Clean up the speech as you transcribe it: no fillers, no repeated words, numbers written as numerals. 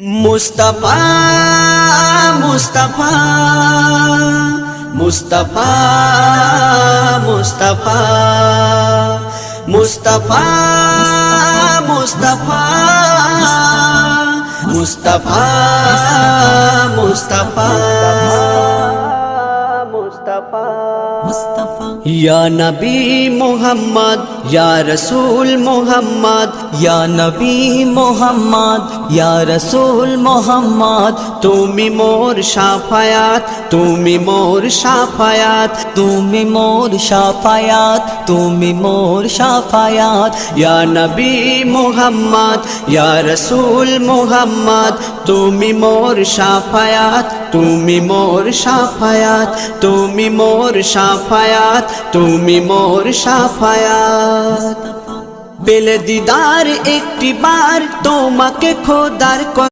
মুস্তাফা মুস্তাফা মুস্তাফা মুস্তাফা মুস্তাফা মুস্তাফা মুস্তাফা মুস্তাফা মুস্তাফা ইয়া নবী মুহাম্মদ ইয়া রাসূল মুহাম্মদ ইয়া নবী মুহাম্মদ ইয়া রাসূল মুহাম্মদ তুমি মোর শাফায়াত তুমি মোর শাফায়াত তুমি মোর শাফায়াত তুমি মোর শাফায়াত ইয়া নবী মুহাম্মদ ইয়া রাসূল মুহাম্মদ তুমি মোর শাফায়াত তুমি মোর শাফায়াত তুমি মোর শাফায়াত তুমি মোর শাফায়াত পেলে দিদার একটি বার তোমাকে খোদার